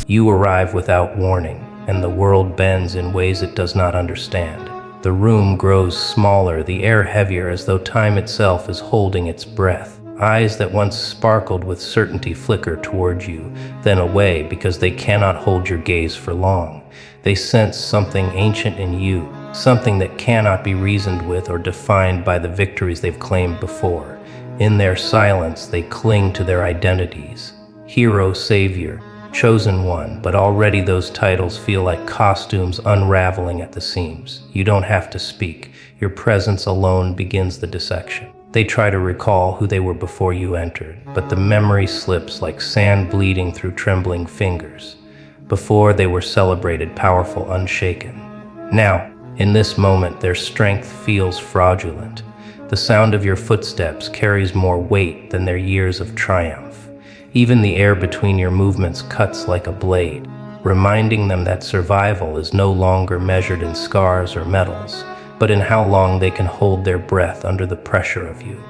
You arrive without warning, and the world bends in ways it does not understand. The room grows smaller, the air heavier, as though time itself is holding its breath. Eyes that once sparkled with certainty flicker toward you, then away because they cannot hold your gaze for long. They sense something ancient in you, something that cannot be reasoned with or defined by the victories they've claimed before. In their silence, they cling to their identities. Hero, savior, chosen one, but already those titles feel like costumes unraveling at the seams. You don't have to speak. Your presence alone begins the dissection. They try to recall who they were before you entered, but the memory slips like sand bleeding through trembling fingers. Before, they were celebrated, powerful, unshaken. Now, in this moment, their strength feels fraudulent. The sound of your footsteps carries more weight than their years of triumph. Even the air between your movements cuts like a blade, reminding them that survival is no longer measured in scars or medals, but in how long they can hold their breath under the pressure of you.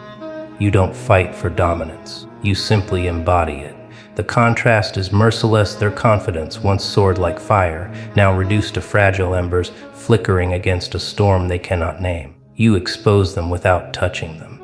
You don't fight for dominance. You simply embody it. The contrast is merciless. Their confidence, once soared like fire, now reduced to fragile embers flickering against a storm they cannot name. You expose them without touching them.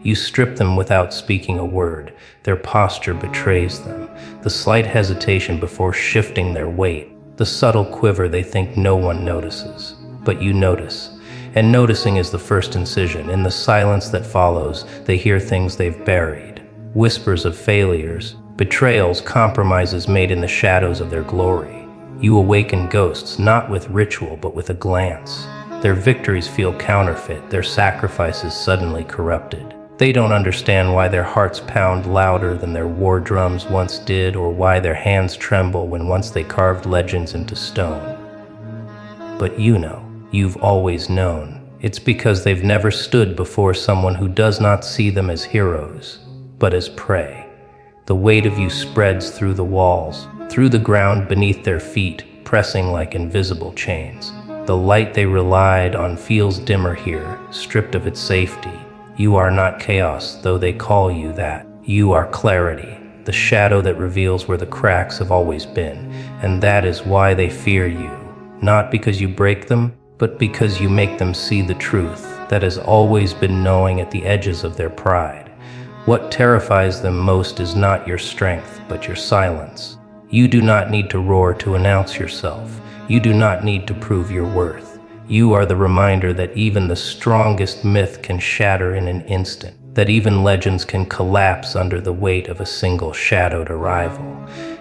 You strip them without speaking a word. Their posture betrays them. The slight hesitation before shifting their weight. The subtle quiver they think no one notices. But you notice. And noticing is the first incision. In the silence that follows, they hear things they've buried. Whispers of failures, betrayals, compromises made in the shadows of their glory. You awaken ghosts, not with ritual, but with a glance. Their victories feel counterfeit, their sacrifices suddenly corrupted. They don't understand why their hearts pound louder than their war drums once did, or why their hands tremble when once they carved legends into stone. But you know, you've always known. It's because they've never stood before someone who does not see them as heroes, but as prey. The weight of you spreads through the walls, through the ground beneath their feet, pressing like invisible chains. The light they relied on feels dimmer here, stripped of its safety. You are not chaos, though they call you that. You are clarity, the shadow that reveals where the cracks have always been, and that is why they fear you. Not because you break them, but because you make them see the truth that has always been gnawing at the edges of their pride. What terrifies them most is not your strength, but your silence. You do not need to roar to announce yourself. You do not need to prove your worth. You are the reminder that even the strongest myth can shatter in an instant, that even legends can collapse under the weight of a single shadowed arrival.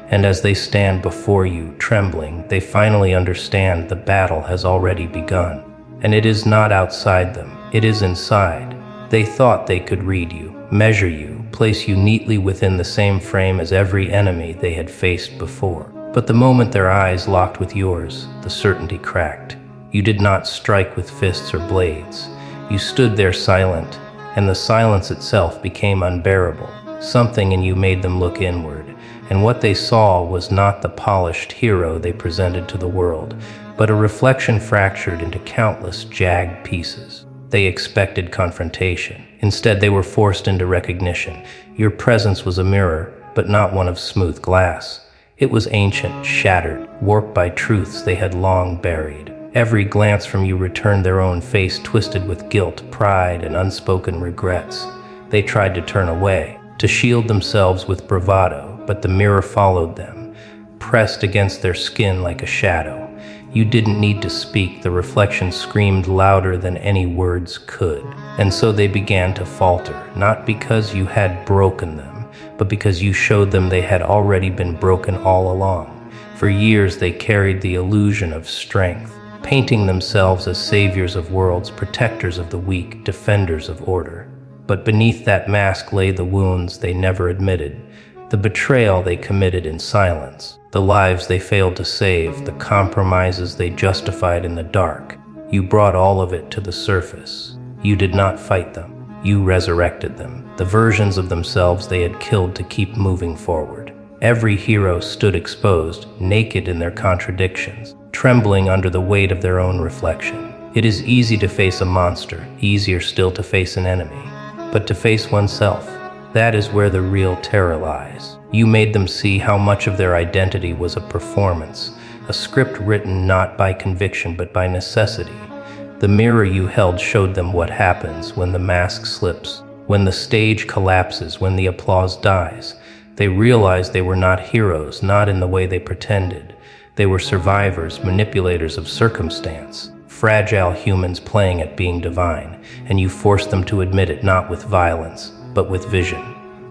And as they stand before you, trembling, they finally understand the battle has already begun. And it is not outside them, it is inside. They thought they could read you, measure you, place you neatly within the same frame as every enemy they had faced before. But the moment their eyes locked with yours, the certainty cracked. You did not strike with fists or blades. You stood there silent, and the silence itself became unbearable. Something in you made them look inward, and what they saw was not the polished hero they presented to the world, but a reflection fractured into countless jagged pieces. They expected confrontation. Instead, they were forced into recognition. Your presence was a mirror, but not one of smooth glass. It was ancient, shattered, warped by truths they had long buried. Every glance from you returned their own face twisted with guilt, pride, and unspoken regrets. They tried to turn away, to shield themselves with bravado, but the mirror followed them, pressed against their skin like a shadow. You didn't need to speak, the reflection screamed louder than any words could. And so they began to falter, not because you had broken them, but because you showed them they had already been broken all along. For years they carried the illusion of strength, painting themselves as saviors of worlds, protectors of the weak, defenders of order. But beneath that mask lay the wounds they never admitted, the betrayal they committed in silence, the lives they failed to save, the compromises they justified in the dark. You brought all of it to the surface. You did not fight them. You resurrected them, the versions of themselves they had killed to keep moving forward. Every hero stood exposed, naked in their contradictions, trembling under the weight of their own reflection. It is easy to face a monster, easier still to face an enemy. But to face oneself, That is where the real terror lies. You made them see how much of their identity was a performance, a script written not by conviction but by necessity. The mirror you held showed them what happens when the mask slips, when the stage collapses, when the applause dies. They realized they were not heroes, not in the way they pretended. They were survivors, manipulators of circumstance, fragile humans playing at being divine, and you forced them to admit it not with violence, but with vision.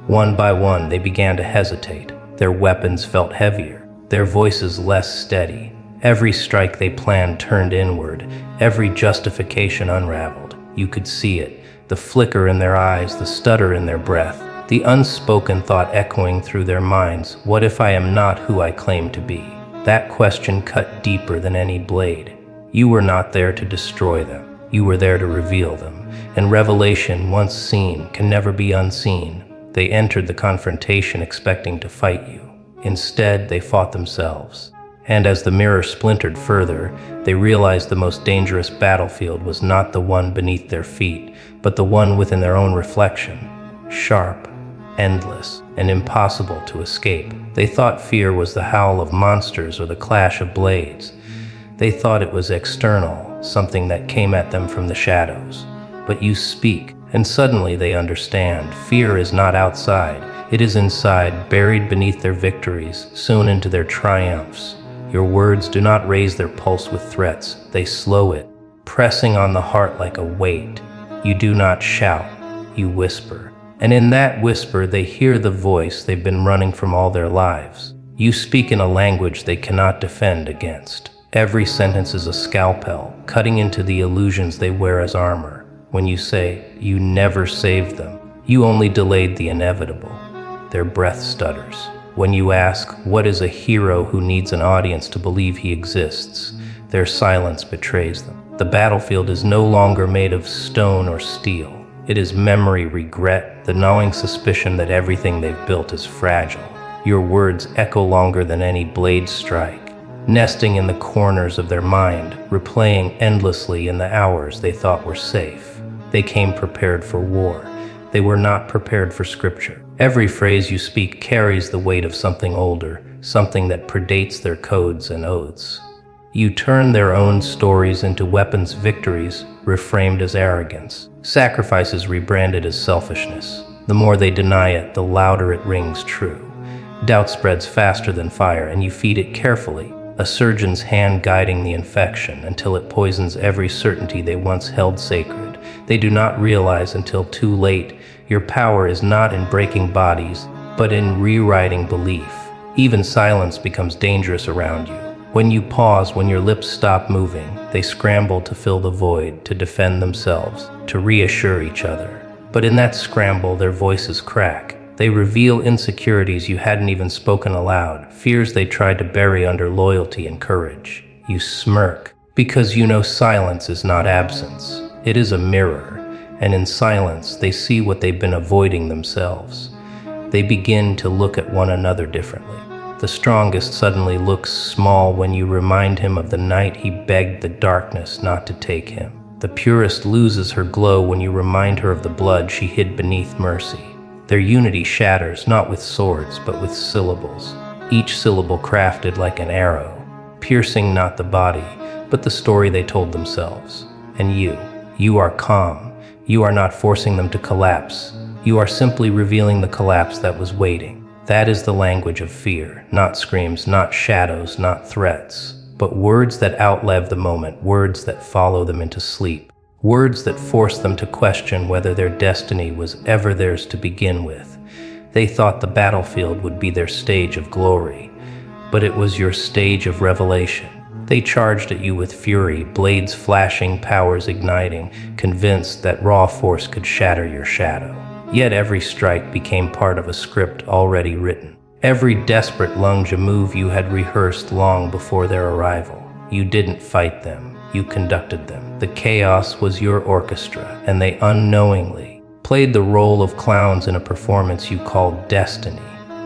One by one, they began to hesitate. Their weapons felt heavier, their voices less steady. Every strike they planned turned inward, every justification unraveled. You could see it, the flicker in their eyes, the stutter in their breath, the unspoken thought echoing through their minds, what if I am not who I claim to be? That question cut deeper than any blade. You were not there to destroy them, you were there to reveal them, and revelation, once seen, can never be unseen. They entered the confrontation expecting to fight you. Instead, they fought themselves. And as the mirror splintered further, they realized the most dangerous battlefield was not the one beneath their feet, but the one within their own reflection. Sharp, endless, and impossible to escape. They thought fear was the howl of monsters or the clash of blades. They thought it was external, something that came at them from the shadows. But you speak, and suddenly they understand. Fear is not outside, it is inside, buried beneath their victories, sewn into their triumphs. Your words do not raise their pulse with threats, they slow it, pressing on the heart like a weight. You do not shout, you whisper. And in that whisper, they hear the voice they've been running from all their lives. You speak in a language they cannot defend against. Every sentence is a scalpel, cutting into the illusions they wear as armor. When you say, you never saved them, you only delayed the inevitable. Their breath stutters. When you ask, what is a hero who needs an audience to believe he exists? Their silence betrays them. The battlefield is no longer made of stone or steel. It is memory, regret, the gnawing suspicion that everything they've built is fragile. Your words echo longer than any blade strike, nesting in the corners of their mind, replaying endlessly in the hours they thought were safe. They came prepared for war. They were not prepared for scripture. Every phrase you speak carries the weight of something older, something that predates their codes and oaths. You turn their own stories into weapons, victories reframed as arrogance, sacrifices rebranded as selfishness. The more they deny it, the louder it rings true. Doubt spreads faster than fire, and you feed it carefully, a surgeon's hand guiding the infection until it poisons every certainty they once held sacred. They do not realize until too late your power is not in breaking bodies, but in rewriting belief. Even silence becomes dangerous around you. When you pause, when your lips stop moving, they scramble to fill the void, to defend themselves, to reassure each other. But in that scramble, their voices crack. They reveal insecurities you hadn't even spoken aloud, fears they tried to bury under loyalty and courage. You smirk, because you know silence is not absence. It is a mirror, and in silence, they see what they've been avoiding themselves. They begin to look at one another differently. The strongest suddenly looks small when you remind him of the night he begged the darkness not to take him. The purest loses her glow when you remind her of the blood she hid beneath mercy. Their unity shatters not with swords, but with syllables, each syllable crafted like an arrow, piercing not the body, but the story they told themselves. And you are calm. You are not forcing them to collapse. You are simply revealing the collapse that was waiting. That is the language of fear, not screams, not shadows, not threats, but words that outlive the moment, words that follow them into sleep, words that force them to question whether their destiny was ever theirs to begin with. They thought the battlefield would be their stage of glory, but it was your stage of revelation. They charged at you with fury, blades flashing, powers igniting, convinced that raw force could shatter your shadow. Yet every strike became part of a script already written. Every desperate lunge a move you had rehearsed long before their arrival. You didn't fight them, you conducted them. The chaos was your orchestra, and they unknowingly played the role of clowns in a performance you called destiny.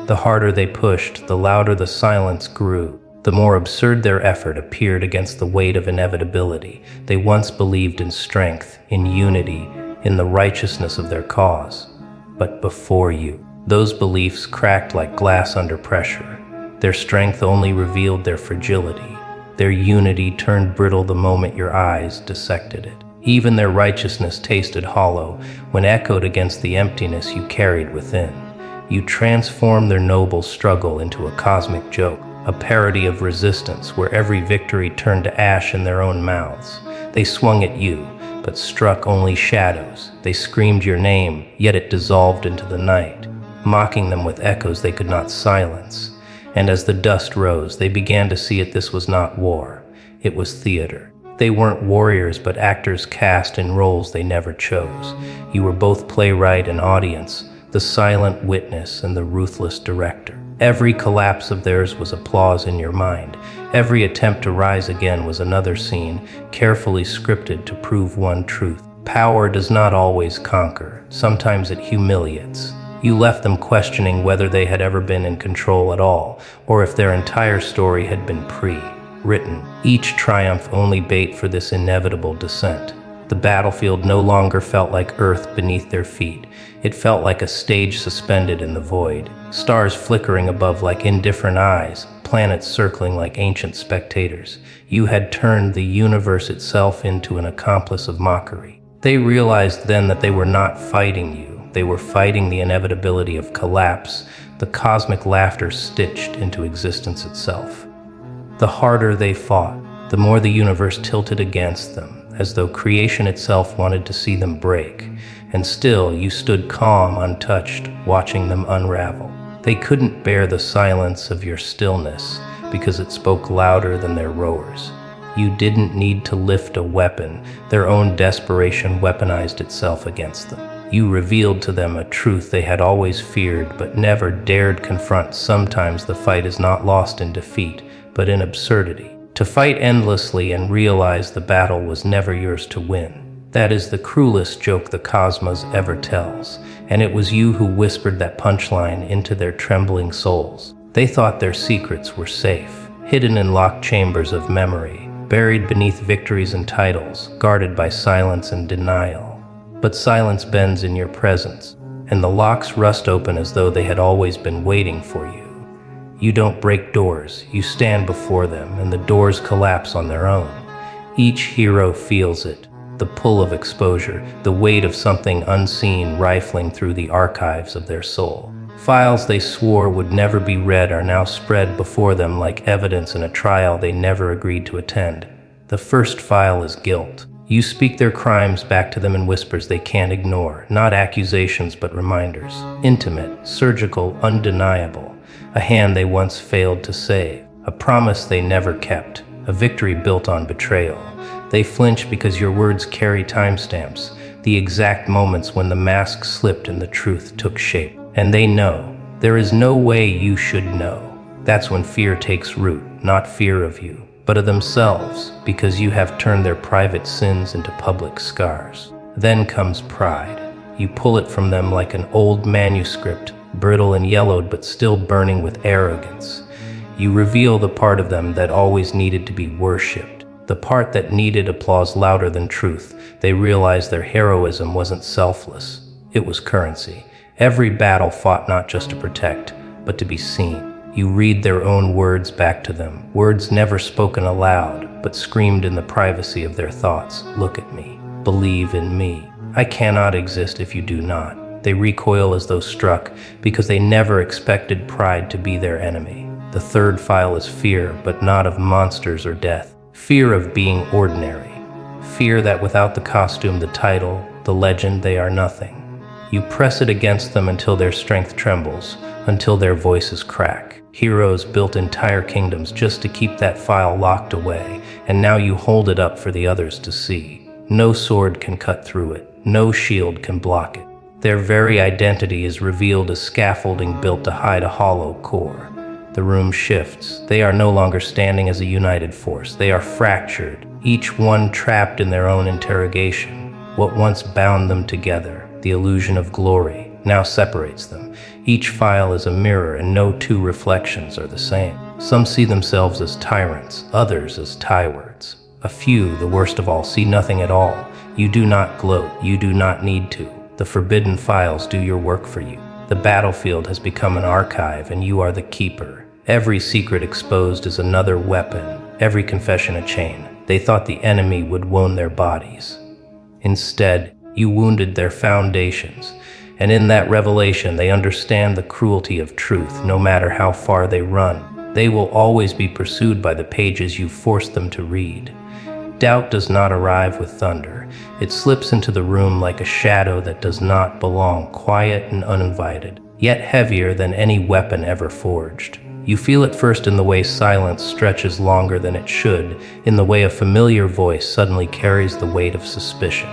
The harder they pushed, the louder the silence grew. The more absurd their effort appeared against the weight of inevitability. They once believed in strength, in unity, in the righteousness of their cause. but before you. Those beliefs cracked like glass under pressure. Their strength only revealed their fragility. Their unity turned brittle the moment your eyes dissected it. Even their righteousness tasted hollow when echoed against the emptiness you carried within. You transformed their noble struggle into a cosmic joke, a parody of resistance where every victory turned to ash in their own mouths. They swung at you, but struck only shadows. They screamed your name, yet it dissolved into the night, mocking them with echoes they could not silence. And as the dust rose, they began to see this was not war, it was theater. They weren't warriors, but actors cast in roles they never chose. You were both playwright and audience, the silent witness and the ruthless director. Every collapse of theirs was applause in your mind. Every attempt to rise again was another scene, carefully scripted to prove one truth. Power does not always conquer. Sometimes it humiliates. You left them questioning whether they had ever been in control at all, or if their entire story had been pre-written. Each triumph only bait for this inevitable descent. The battlefield no longer felt like earth beneath their feet. It felt like a stage suspended in the void, stars flickering above like indifferent eyes, planets circling like ancient spectators. You had turned the universe itself into an accomplice of mockery. They realized then that they were not fighting you. They were fighting the inevitability of collapse, the cosmic laughter stitched into existence itself. The harder they fought, the more the universe tilted against them, as though creation itself wanted to see them break. And still, you stood calm, untouched, watching them unravel. They couldn't bear the silence of your stillness, because it spoke louder than their roars. You didn't need to lift a weapon. Their own desperation weaponized itself against them. You revealed to them a truth they had always feared but never dared confront. Sometimes the fight is not lost in defeat, but in absurdity. To fight endlessly and realize the battle was never yours to win. That is the cruelest joke the cosmos ever tells, and it was you who whispered that punchline into their trembling souls. They thought their secrets were safe, hidden in locked chambers of memory, buried beneath victories and titles, guarded by silence and denial. But silence bends in your presence, and the locks rust open as though they had always been waiting for you. You don't break doors, you stand before them, and the doors collapse on their own. Each hero feels it, the pull of exposure, the weight of something unseen rifling through the archives of their soul. Files they swore would never be read are now spread before them like evidence in a trial they never agreed to attend. The first file is guilt. You speak their crimes back to them in whispers they can't ignore, not accusations but reminders. Intimate, surgical, undeniable. A hand they once failed to save, a promise they never kept, a victory built on betrayal. They flinch because your words carry timestamps, the exact moments when the mask slipped and the truth took shape. And they know, there is no way you should know. That's when fear takes root, not fear of you, but of themselves, because you have turned their private sins into public scars. Then comes pride. You pull it from them like an old manuscript, brittle and yellowed but still burning with arrogance. You reveal the part of them that always needed to be worshipped, the part that needed applause louder than truth. They realized their heroism wasn't selfless, it was currency. Every battle fought not just to protect, but to be seen. You read their own words back to them, words never spoken aloud, but screamed in the privacy of their thoughts. Look at me, believe in me. I cannot exist if you do not. They recoil as though struck, because they never expected pride to be their enemy. The third file is fear, but not of monsters or death. Fear of being ordinary. Fear that without the costume, the title, the legend, they are nothing. You press it against them until their strength trembles, until their voices crack. Heroes built entire kingdoms just to keep that file locked away, and now you hold it up for the others to see. No sword can cut through it. No shield can block it. Their very identity is revealed as scaffolding built to hide a hollow core. The room shifts. They are no longer standing as a united force. They are fractured, each one trapped in their own interrogation. What once bound them together, the illusion of glory, now separates them. Each file is a mirror, and no two reflections are the same. Some see themselves as tyrants, others as tywords. A few, the worst of all, see nothing at all. You do not gloat, you do not need to. The forbidden files do your work for you. The battlefield has become an archive, and you are the keeper. Every secret exposed is another weapon, every confession a chain. They thought the enemy would wound their bodies. Instead, you wounded their foundations, and in that revelation they understand the cruelty of truth. No matter how far they run, they will always be pursued by the pages you forced them to read. Doubt does not arrive with thunder. It slips into the room like a shadow that does not belong, quiet and uninvited, yet heavier than any weapon ever forged. You feel it first in the way silence stretches longer than it should, in the way a familiar voice suddenly carries the weight of suspicion.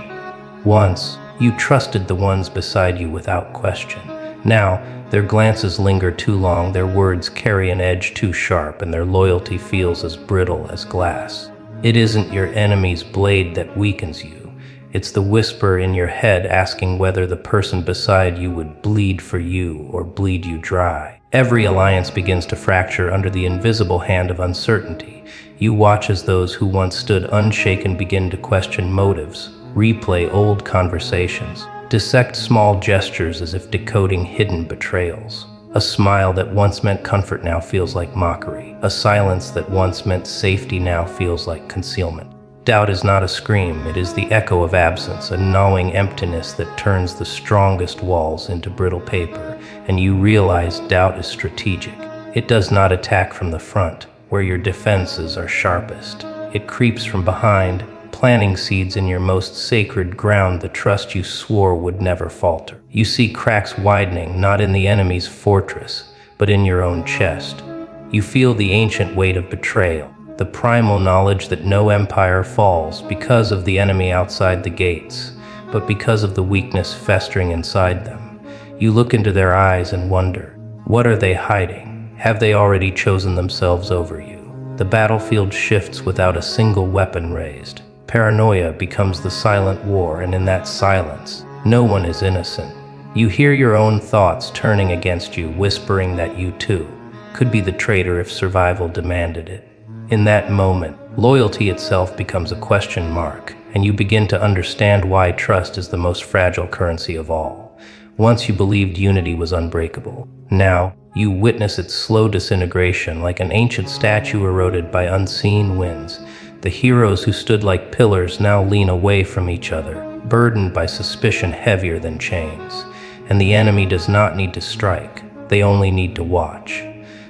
Once, you trusted the ones beside you without question. Now, their glances linger too long, their words carry an edge too sharp, and their loyalty feels as brittle as glass. It isn't your enemy's blade that weakens you. It's the whisper in your head asking whether the person beside you would bleed for you or bleed you dry. Every alliance begins to fracture under the invisible hand of uncertainty. You watch as those who once stood unshaken begin to question motives, replay old conversations, dissect small gestures as if decoding hidden betrayals. A smile that once meant comfort now feels like mockery. A silence that once meant safety now feels like concealment. Doubt is not a scream, it is the echo of absence, a gnawing emptiness that turns the strongest walls into brittle paper, and you realize doubt is strategic. It does not attack from the front, where your defenses are sharpest. It creeps from behind, planting seeds in your most sacred ground, the trust you swore would never falter. You see cracks widening, not in the enemy's fortress, but in your own chest. You feel the ancient weight of betrayal, the primal knowledge that no empire falls because of the enemy outside the gates, but because of the weakness festering inside them. You look into their eyes and wonder, what are they hiding? Have they already chosen themselves over you? The battlefield shifts without a single weapon raised. Paranoia becomes the silent war, and in that silence, no one is innocent. You hear your own thoughts turning against you, whispering that you too could be the traitor if survival demanded it. In that moment, loyalty itself becomes a question mark, and you begin to understand why trust is the most fragile currency of all. Once you believed unity was unbreakable. Now, you witness its slow disintegration like an ancient statue eroded by unseen winds. The heroes who stood like pillars now lean away from each other, burdened by suspicion heavier than chains. And the enemy does not need to strike, they only need to watch.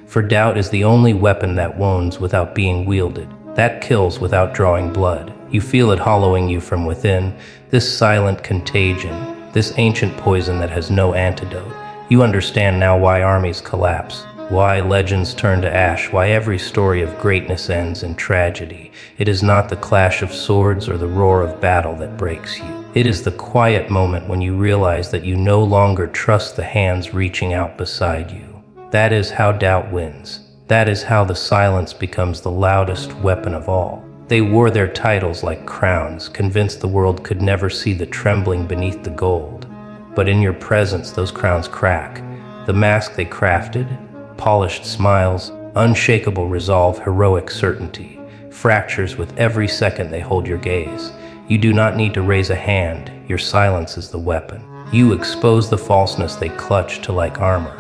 For doubt is the only weapon that wounds without being wielded, that kills without drawing blood. You feel it hollowing you from within, this silent contagion, this ancient poison that has no antidote. You understand now why armies collapse, why legends turn to ash, why every story of greatness ends in tragedy. It is not the clash of swords or the roar of battle that breaks you. It is the quiet moment when you realize that you no longer trust the hands reaching out beside you. That is how doubt wins. That is how the silence becomes the loudest weapon of all. They wore their titles like crowns, convinced the world could never see the trembling beneath the gold. But in your presence, those crowns crack. The mask they crafted, polished smiles, unshakable resolve, heroic certainty, fractures with every second they hold your gaze. You do not need to raise a hand, your silence is the weapon. You expose the falseness they clutch to like armor.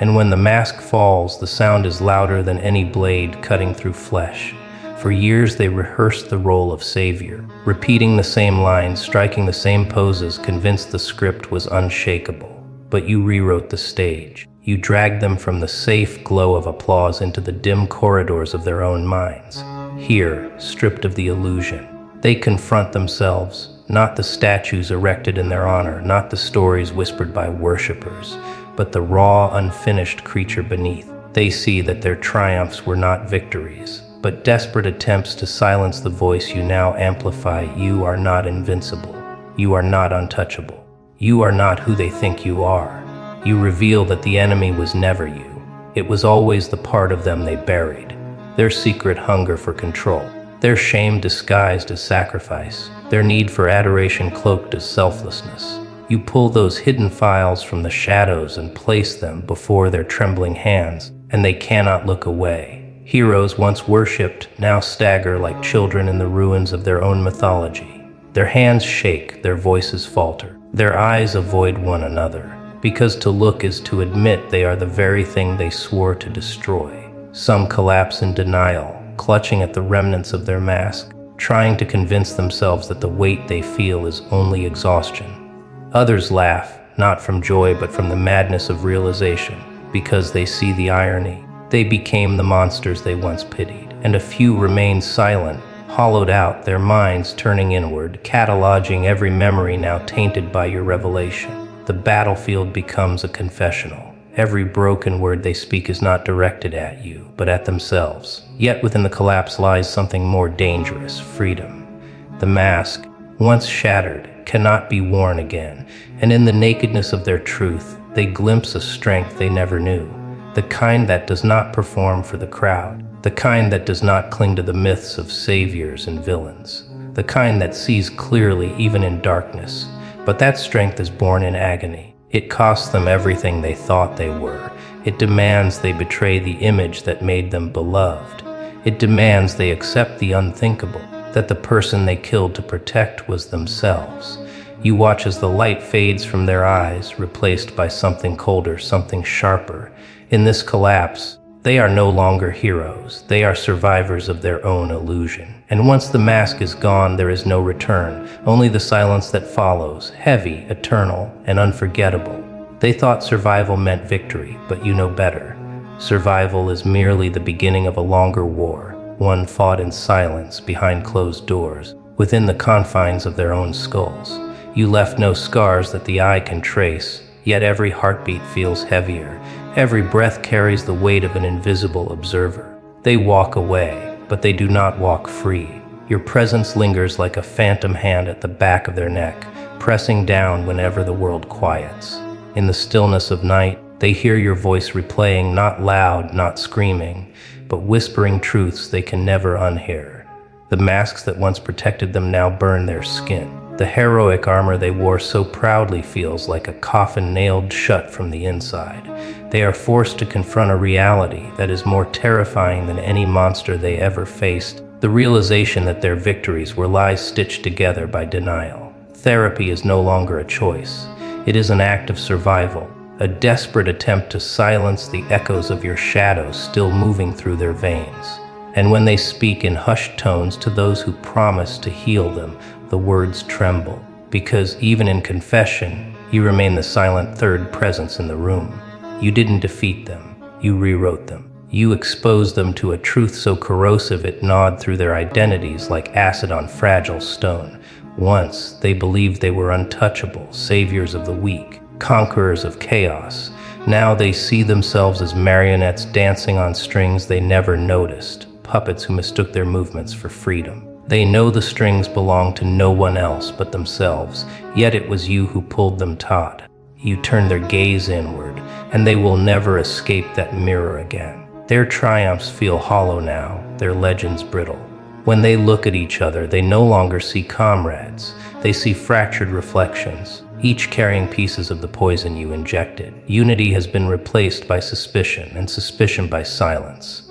And when the mask falls, the sound is louder than any blade cutting through flesh. For years they rehearsed the role of savior, repeating the same lines, striking the same poses, convinced the script was unshakable. But you rewrote the stage. You dragged them from the safe glow of applause into the dim corridors of their own minds. Here, stripped of the illusion, they confront themselves, not the statues erected in their honor, not the stories whispered by worshippers, but the raw, unfinished creature beneath. They see that their triumphs were not victories, but desperate attempts to silence the voice you now amplify. You are not invincible. You are not untouchable. You are not who they think you are. You reveal that the enemy was never you. It was always the part of them they buried. Their secret hunger for control. Their shame disguised as sacrifice. Their need for adoration cloaked as selflessness. You pull those hidden files from the shadows and place them before their trembling hands, and they cannot look away. Heroes once worshipped now stagger like children in the ruins of their own mythology. Their hands shake, their voices falter. Their eyes avoid one another, because to look is to admit they are the very thing they swore to destroy. Some collapse in denial, clutching at the remnants of their mask, trying to convince themselves that the weight they feel is only exhaustion. Others laugh, not from joy but from the madness of realization, because they see the irony. They became the monsters they once pitied, and a few remain silent, hollowed out, their minds turning inward, cataloging every memory now tainted by your revelation. The battlefield becomes a confessional. Every broken word they speak is not directed at you, but at themselves. Yet within the collapse lies something more dangerous: freedom. The mask, once shattered, cannot be worn again, and in the nakedness of their truth, they glimpse a strength they never knew. The kind that does not perform for the crowd, the kind that does not cling to the myths of saviors and villains, the kind that sees clearly even in darkness. But that strength is born in agony. It costs them everything they thought they were. It demands they betray the image that made them beloved. It demands they accept the unthinkable, that the person they killed to protect was themselves. You watch as the light fades from their eyes, replaced by something colder, something sharper. In this collapse, they are no longer heroes. They are survivors of their own illusion. And once the mask is gone, there is no return, only the silence that follows, heavy, eternal, and unforgettable. They thought survival meant victory, but you know better. Survival is merely the beginning of a longer war, one fought in silence, behind closed doors, within the confines of their own skulls. You left no scars that the eye can trace, yet every heartbeat feels heavier. Every breath carries the weight of an invisible observer. They walk away, but they do not walk free. Your presence lingers like a phantom hand at the back of their neck, pressing down whenever the world quiets. In the stillness of night, they hear your voice replaying, not loud, not screaming, but whispering truths they can never unhear. The masks that once protected them now burn their skin. The heroic armor they wore so proudly feels like a coffin nailed shut from the inside. They are forced to confront a reality that is more terrifying than any monster they ever faced, the realization that their victories were lies stitched together by denial. Therapy is no longer a choice. It is an act of survival, a desperate attempt to silence the echoes of your shadows still moving through their veins. And when they speak in hushed tones to those who promise to heal them, the words tremble, because even in confession, you remain the silent third presence in the room. You didn't defeat them, you rewrote them. You exposed them to a truth so corrosive it gnawed through their identities like acid on fragile stone. Once, they believed they were untouchable, saviors of the weak, conquerors of chaos. Now they see themselves as marionettes dancing on strings they never noticed, puppets who mistook their movements for freedom. They know the strings belong to no one else but themselves, yet it was you who pulled them taut. You turned their gaze inward, and they will never escape that mirror again. Their triumphs feel hollow now, their legends brittle. When they look at each other, they no longer see comrades. They see fractured reflections, each carrying pieces of the poison you injected. Unity has been replaced by suspicion, and suspicion by silence.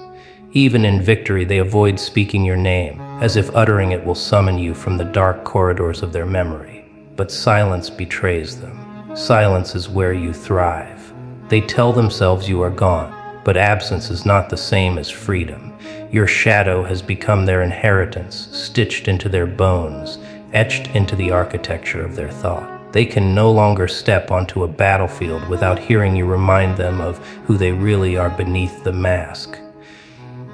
Even in victory, they avoid speaking your name, as if uttering it will summon you from the dark corridors of their memory. But silence betrays them. Silence is where you thrive. They tell themselves you are gone, but absence is not the same as freedom. Your shadow has become their inheritance, stitched into their bones, etched into the architecture of their thought. They can no longer step onto a battlefield without hearing you remind them of who they really are beneath the mask.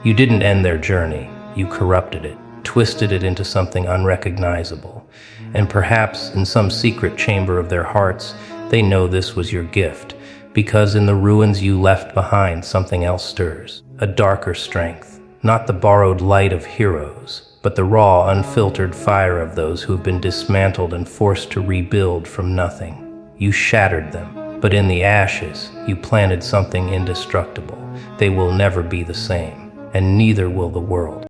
You didn't end their journey, you corrupted it, twisted it into something unrecognizable. And perhaps in some secret chamber of their hearts, they know this was your gift, because in the ruins you left behind, something else stirs, a darker strength, not the borrowed light of heroes, but the raw, unfiltered fire of those who have been dismantled and forced to rebuild from nothing. You shattered them, but in the ashes, you planted something indestructible. They will never be the same, and neither will the world.